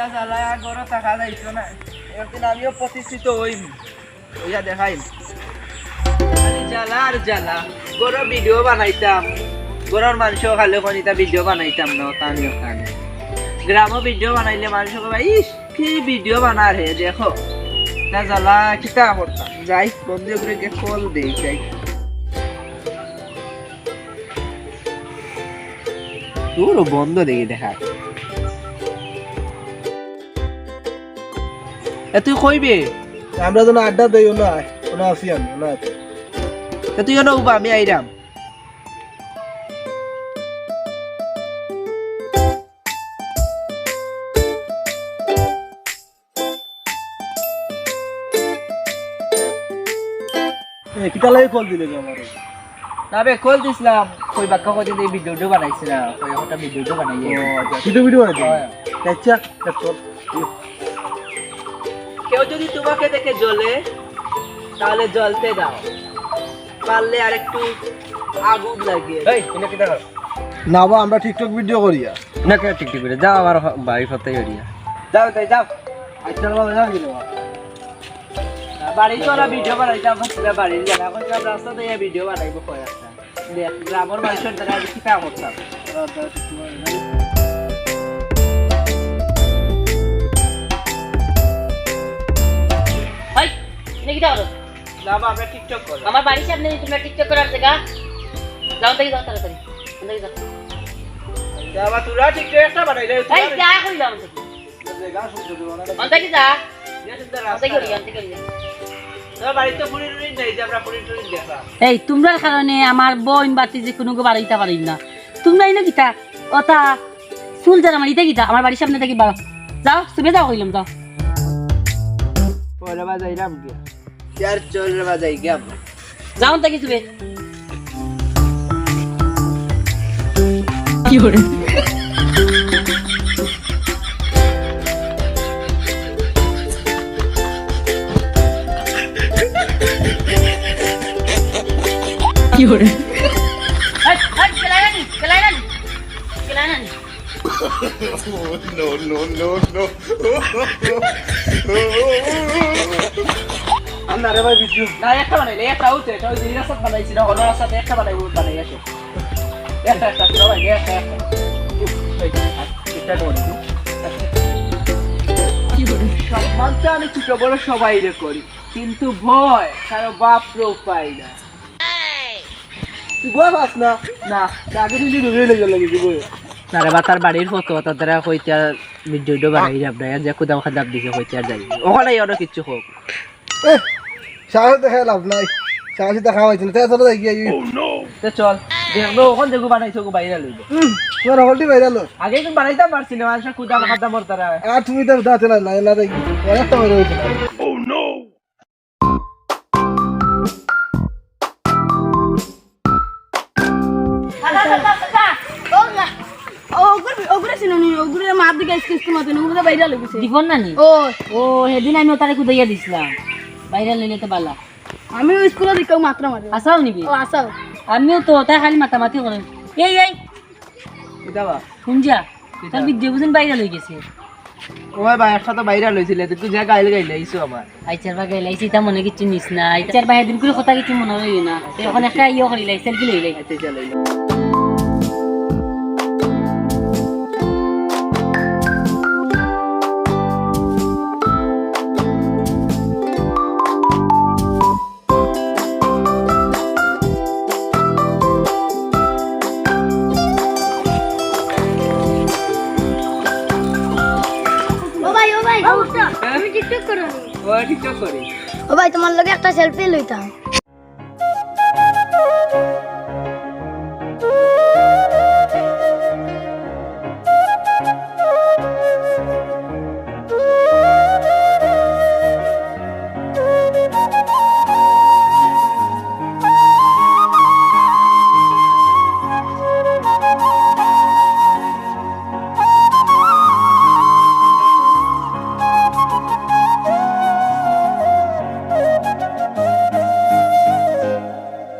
যা জ্বালায় আর গরো থাকা যাইতো না একদিন আমিও প্রতিষ্ঠিত হইম ওইয়া দেখাইম খালি জ্বালা আর জ্বালা গরো ভিডিও বানাইতাম গরর মাংস খালে কনিতা ভিডিও বানাইতাম না কানি কানি গ্রামও ভিডিও বানাইলে মানুষ ভাই ইস কি ভিডিও বানার হে দেখো না জ্বালা কিতা করতাম যাই বন্ধু করে গিয়ে কল দেই যাই তোর বন্ধ দেখি দেখা তুই কইবে আমরা যেন আড্ডা দেই না ওনা আছি আমি ওনা আছে তুই কেন উবা আমি আইরাম কিতা লাগে কল দিলে আমার না বে কল দিছিলাম কই বাক্কা কই দিই ভিডিও বানাইছিলা কই ওটা ভিডিও বানাইয়ে ভিডিও বানাই আচ্ছা চল কেউ যদি তোমাকে দেখে জ্বলে তাহলে জ্বলতে দাও পারলে আরেকটু আগুন লাগিয়ে এই এটা কিটা কর না বা আমরা টিকটক ভিডিও করিয়া না কে টিকটিক করে যাও আমার বাড়ি ফতে করিয়া যাও তাই যাও আচ্ছা বাবা যাও দিলে বাড়ি তোরা ভিডিও বানাইতাম সেটা বাড়ির জানা এখন সব রাস্তাতে ভিডিও বানাইবো কয় একটা গ্রামের মানুষের দ্বারা আমি কি কাম করতাম ভাই তুমি কি করো না বা আমরা টিকটক করি আমার বাড়ির সামনে তোমরা টিকটক করার জায়গা যাও তাই যাও তাড়াতাড়ি তাড়াতাড়ি যাও যাবা তোরা টিকটক একটা বানাইলে এই যা কই যাও অন্তে কি যা অন্তে কি করি অন্তে করি তোরা বাড়িতে পুরি টুরি নেই যে আমরা পুরি টুরি দেখা এই তোমরার কারণে আমার বোন বাতি যে কোনো বাড়াইতে পারি না তোমরা না কিতা ওটা চুল যারা মারিতে কিতা আমার বাড়ির সামনে থেকে যাও তুমি যাও কইলাম যাও পরে বাজাইলাম গিয়া চার চল বাজাই গিয়া যাও তাকে তুমি কি করে কি করে আমরা রে ভাই ভিডিও না একটা বানাইলে একটা উঠে এটা ওই রাস্তা বানাইছি না অন্য রাস্তাতে একটা বানাইবো বানাই আসে একটা সবাই একটা এটা ডোনি কি করে সম্মানটা আমি ছোট বড় সবাই রে করি কিন্তু ভয় কারো বাপ রো পাই না তুই বল বাস না না আগে তুই ঢুকে লেগে লাগি দিব না রে বা তার বাড়ির ফটো তারা কইতে ভিডিও বানাই যাব না যে কুদাম খাদাম দিছে কইতে আর যাই ওখানে অন্য কিছু হোক এ সাহস দেখা লাভ নাই সাহস দেখা হইছে না চলো যাই গিয়ে তো চল দেখবো ওখান থেকে বানাইছো গো বাইরে লইব তোর হলটি বাইরালো আগে তো বানাইতাম পারছি না মানুষ কুদাম খাদাম ওর তারা আর তুমি তো দাঁতে না না দেখি একটা বাইরে হইছে জীবন নানি ও সেদিন আমি তারে কুদাইয়া দিছিলাম বাইরে লইলে তো বালা আমি স্কুলে দিকে মাত্র মারি আসাও নিবি ও আসাও আমিও তো তাই খালি মাতামাতি করে এই কুদাবা শুনজা তোর ভিডিও বুঝিন বাইরে লই গেছে ওই ভাই একসাথে বাইরে লইছিলে তুই যা গাইলে গাইলে আইছো আমার আইচার বা গাইলাইছি তা মনে কিছু নিস না আইচার বা সেদিন করে কথা কিছু মনে হয় না এখন একটা ইয়ে করি লাই সেলফি লই লাই আচ্ছা চল ও ভাই তুমি টিকটক করো ও টিকটক করি ও ভাই তোমার লগে একটা সেলফি লইতাম